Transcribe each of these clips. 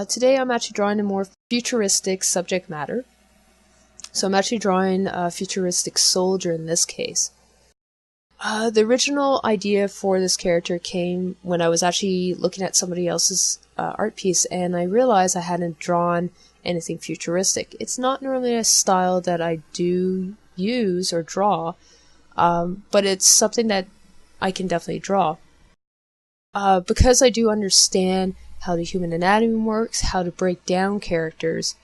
Today I'm actually drawing a more futuristic subject matter. So I'm actually drawing a futuristic soldier in this case. The original idea for this character came when I was actually looking at somebody else's art piece, and I realized I hadn't drawn anything futuristic. It's not normally a style that I do use or draw, but it's something that I can definitely draw. Because I do understand how the human anatomy works, how to break down characters,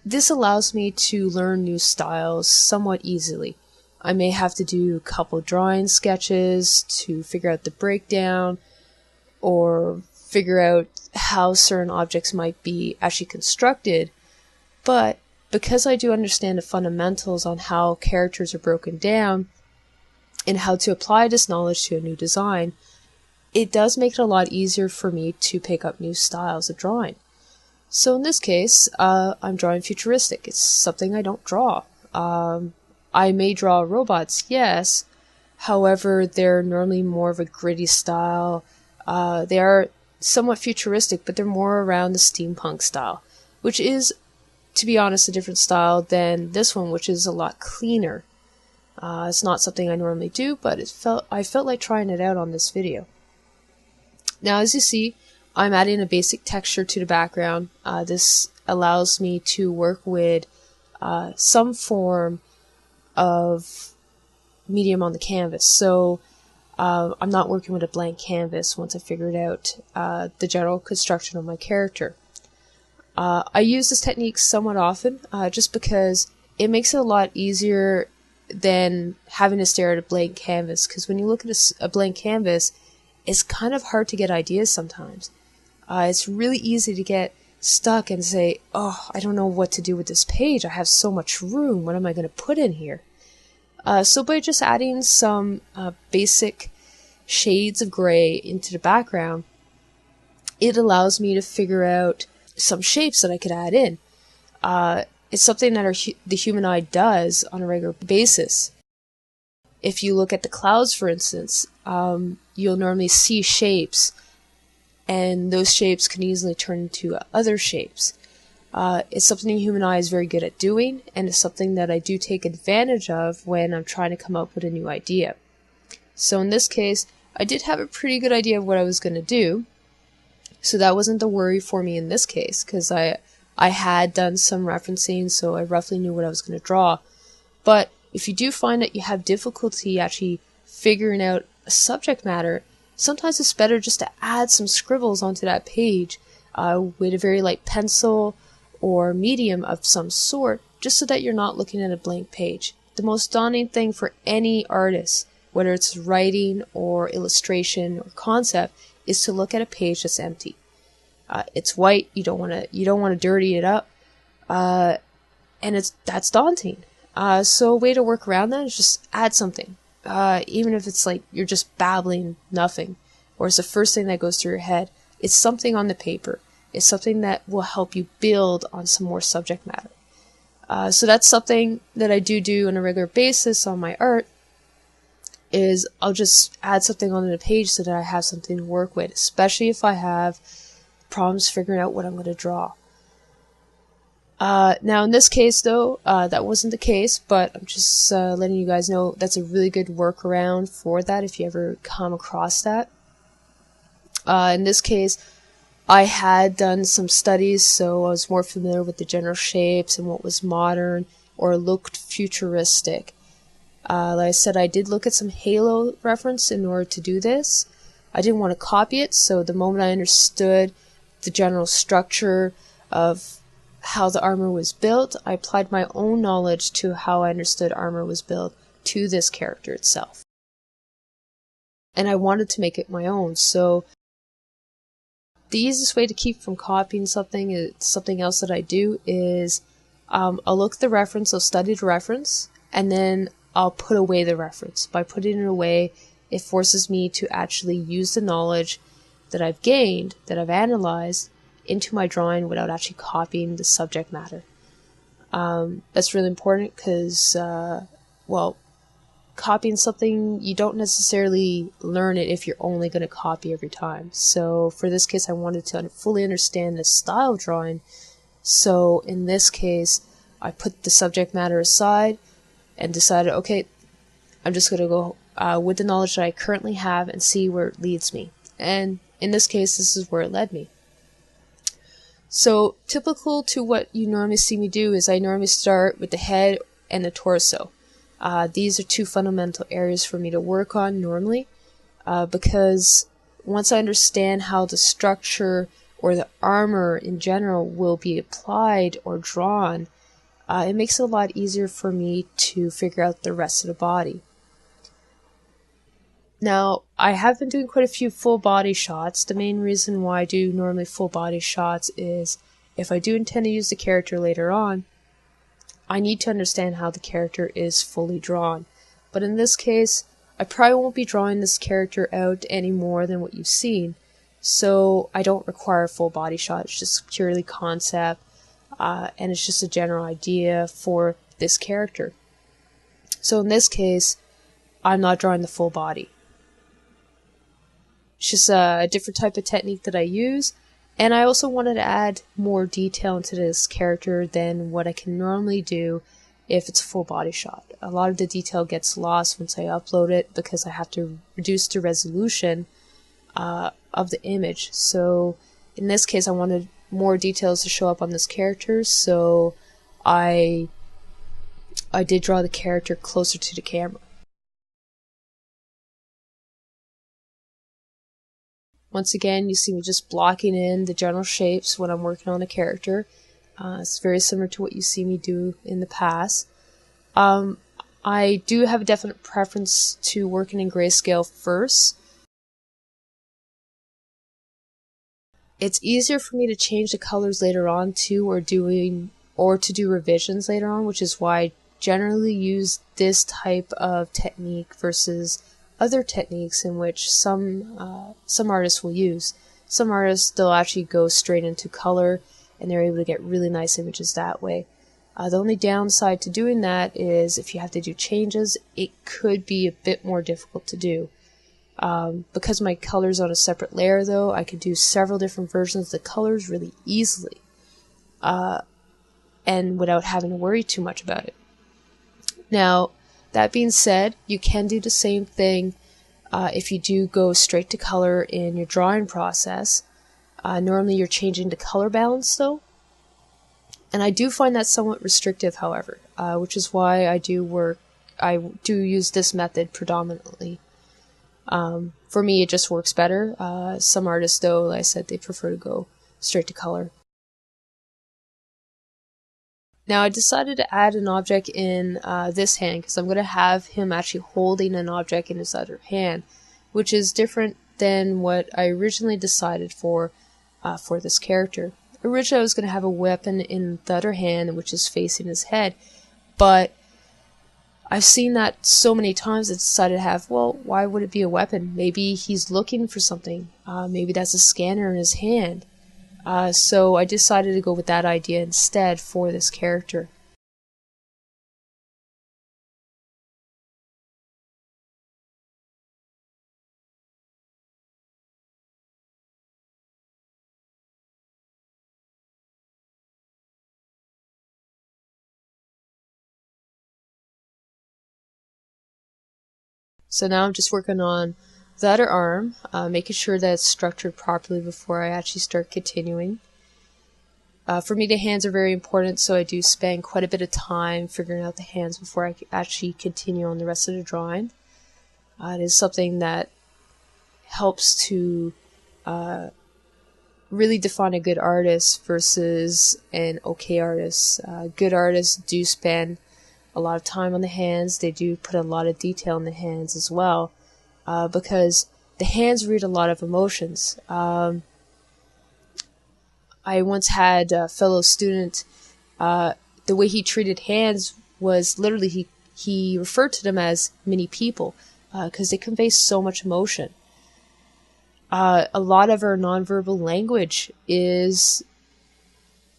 this allows me to learn new styles somewhat easily. I may have to do a couple drawing sketches to figure out the breakdown or figure out how certain objects might be actually constructed, but because I do understand the fundamentals on how characters are broken down and how to apply this knowledge to a new design, it does make it a lot easier for me to pick up new styles of drawing. So in this case, I'm drawing futuristic. It's something I don't draw. I may draw robots, yes. However, they're normally more of a gritty style. They are somewhat futuristic, but they're more around the steampunk style, which is, to be honest, a different style than this one, which is a lot cleaner. It's not something I normally do, but I felt like trying it out on this video. Now, as you see, I'm adding a basic texture to the background. This allows me to work with some form of medium on the canvas. So I'm not working with a blank canvas once I figured out the general construction of my character. I use this technique somewhat often just because it makes it a lot easier than having to stare at a blank canvas, because when you look at a blank canvas, it's kind of hard to get ideas sometimes. It's really easy to get stuck and say, oh, I don't know what to do with this page. I have so much room. What am I going to put in here? So by just adding some basic shades of gray into the background, it allows me to figure out some shapes that I could add in. It's something that the human eye does on a regular basis. If you look at the clouds, for instance, you'll normally see shapes, and those shapes can easily turn into other shapes. It's something the human eye is very good at doing, and it's something that I do take advantage of when I'm trying to come up with a new idea. So in this case, I did have a pretty good idea of what I was going to do, so that wasn't the worry for me in this case, because I had done some referencing, so I roughly knew what I was going to draw. But if you do find that you have difficulty actually figuring out a subject matter, sometimes it's better just to add some scribbles onto that page with a very light pencil or medium of some sort, just so that you're not looking at a blank page. The most daunting thing for any artist, whether it's writing or illustration or concept, is to look at a page that's empty. It's white. You don't want to dirty it up, and that's daunting. So a way to work around that is just add something. Even if it's like you're just babbling nothing, or it's the first thing that goes through your head, it's something on the paper. It's something that will help you build on some more subject matter. So that's something that I do on a regular basis on my art, is I'll just add something onto the page so that I have something to work with, especially if I have problems figuring out what I'm going to draw. Now in this case though, that wasn't the case, but I'm just letting you guys know that's a really good workaround for that if you ever come across that. In this case, I had done some studies, so I was more familiar with the general shapes and what was modern or looked futuristic. Like I said, I did look at some Halo reference in order to do this. I didn't want to copy it, so the moment I understood the general structure of how the armor was built, I applied my own knowledge to how I understood armor was built to this character itself. And I wanted to make it my own, so the easiest way to keep from copying something else that I do is I'll look at the reference, I'll study the reference, and then I'll put away the reference. By putting it away, it forces me to actually use the knowledge that I've gained, that I've analyzed, into my drawing without actually copying the subject matter. That's really important because, well, copying something, you don't necessarily learn it if you're only going to copy every time. So for this case, I wanted to fully understand the style of drawing. So in this case, I put the subject matter aside and decided, okay, I'm just going to go with the knowledge that I currently have and see where it leads me. And in this case, this is where it led me. So typical to what you normally see me do is I normally start with the head and the torso. These are two fundamental areas for me to work on normally, because once I understand how the structure or the armor in general will be applied or drawn, it makes it a lot easier for me to figure out the rest of the body. Now, I have been doing quite a few full body shots. The main reason why I do normally full body shots is if I do intend to use the character later on, I need to understand how the character is fully drawn. But in this case, I probably won't be drawing this character out any more than what you've seen, so I don't require a full body shot. It's just purely concept, and it's just a general idea for this character. So in this case, I'm not drawing the full body. It's just a different type of technique that I use, and I also wanted to add more detail into this character than what I can normally do if it's a full body shot. A lot of the detail gets lost once I upload it because I have to reduce the resolution of the image. So in this case, I wanted more details to show up on this character, so I did draw the character closer to the camera. Once again, you see me just blocking in the general shapes when I'm working on a character. It's very similar to what you see me do in the past. I do have a definite preference to working in grayscale first. It's easier for me to change the colors later on too, or to do revisions later on, which is why I generally use this type of technique versus other techniques in which some artists will use. Some artists, they'll actually go straight into color and they're able to get really nice images that way. The only downside to doing that is if you have to do changes, it could be a bit more difficult to do. Because my color's on a separate layer though, I could do several different versions of the colors really easily, and without having to worry too much about it. Now, that being said, you can do the same thing if you do go straight to color in your drawing process. Normally you're changing the color balance though, and I do find that somewhat restrictive, however, which is why I do use this method predominantly. For me, it just works better. Some artists, though, like I said, they prefer to go straight to color. Now, I decided to add an object in this hand because I'm going to have him actually holding an object in his other hand, which is different than what I originally decided for this character. Originally, I was going to have a weapon in the other hand, which is facing his head, but I've seen that so many times I decided to have, well, why would it be a weapon? Maybe he's looking for something. Maybe that's a scanner in his hand. So I decided to go with that idea instead for this character. So now I'm just working on the other arm, making sure that it's structured properly before I actually start continuing. For me, the hands are very important, so I do spend quite a bit of time figuring out the hands before I actually continue on the rest of the drawing. It is something that helps to really define a good artist versus an okay artist. Good artists do spend a lot of time on the hands. They do put a lot of detail in the hands as well, because the hands read a lot of emotions. I once had a fellow student, the way he treated hands was literally he referred to them as mini people, because they convey so much emotion. A lot of our nonverbal language is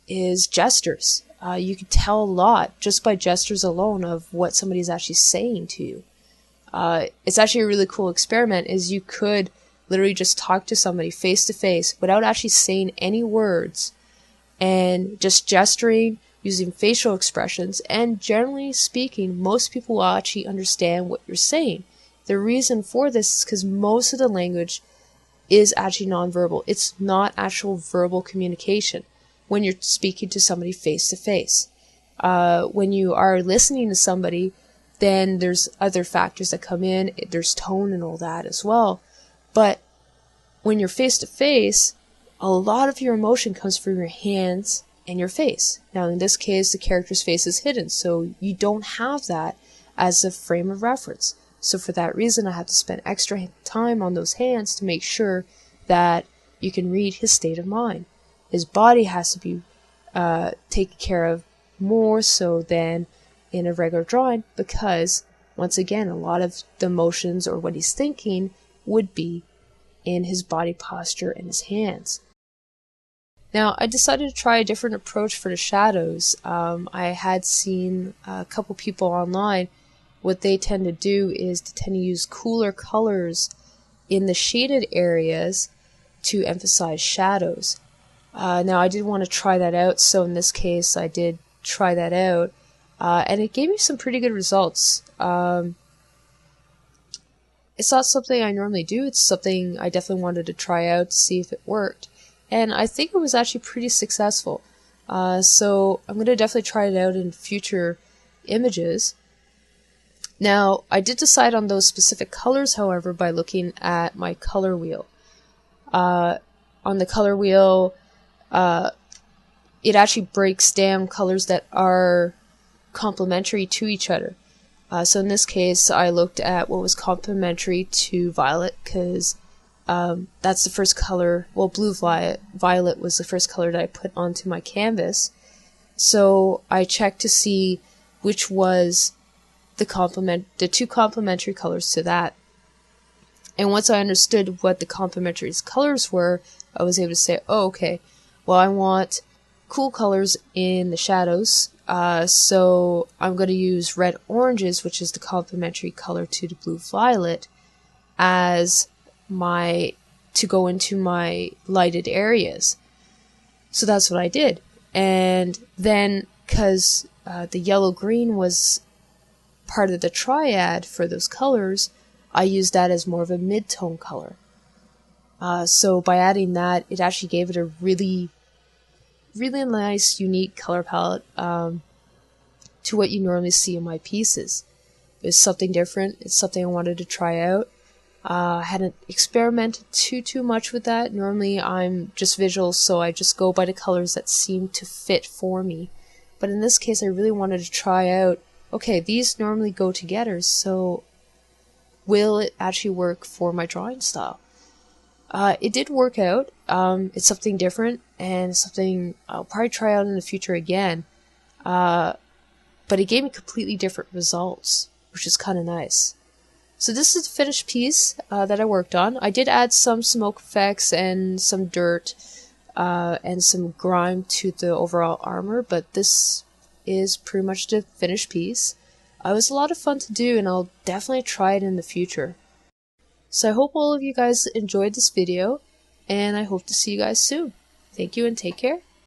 gestures. You can tell a lot just by gestures alone of what somebody's actually saying to you. It's actually a really cool experiment, is you could literally just talk to somebody face to face without actually saying any words, and just gesturing, using facial expressions, and generally speaking, most people will actually understand what you're saying. The reason for this is because most of the language is actually nonverbal. It's not actual verbal communication when you're speaking to somebody face to face. When you are listening to somebody, then there's other factors that come in. There's tone and all that as well. But when you're face to face, a lot of your emotion comes from your hands and your face. Now, in this case, the character's face is hidden, so you don't have that as a frame of reference. So for that reason, I have to spend extra time on those hands to make sure that you can read his state of mind. His body has to be taken care of more so than in a regular drawing, because, once again, a lot of the emotions or what he's thinking would be in his body posture and his hands. Now, I decided to try a different approach for the shadows. I had seen a couple people online. What they tend to do is to tend to use cooler colors in the shaded areas to emphasize shadows. Now, I did want to try that out, so in this case, I did try that out, and it gave me some pretty good results. It's not something I normally do. It's something I definitely wanted to try out to see if it worked. And I think it was actually pretty successful. So I'm going to definitely try it out in future images. Now, I did decide on those specific colors, however, by looking at my color wheel. On the color wheel, it actually breaks down colors that are complementary to each other. So in this case, I looked at what was complementary to violet, because that's the first color. Well, blue violet was the first color that I put onto my canvas. So I checked to see which was the two complementary colors to that. And once I understood what the complementary colors were, I was able to say, oh, okay, well, I want cool colors in the shadows. So I'm going to use red oranges, which is the complementary color to the blue violet, as to go into my lighted areas. So that's what I did. And then, because the yellow green was part of the triad for those colors, I used that as more of a mid-tone color. So by adding that, it actually gave it a really nice, unique color palette to what you normally see in my pieces. It was something different. It's something I wanted to try out. I hadn't experimented too much with that. Normally I'm just visual, so I just go by the colors that seem to fit for me. But in this case, I really wanted to try out, okay, these normally go together, so will it actually work for my drawing style? It did work out. It's something different, and something I'll probably try out in the future again. But it gave me completely different results, which is kind of nice. So this is the finished piece that I worked on. I did add some smoke effects and some dirt and some grime to the overall armor, but this is pretty much the finished piece. It was a lot of fun to do, and I'll definitely try it in the future. So I hope all of you guys enjoyed this video, and I hope to see you guys soon. Thank you and take care.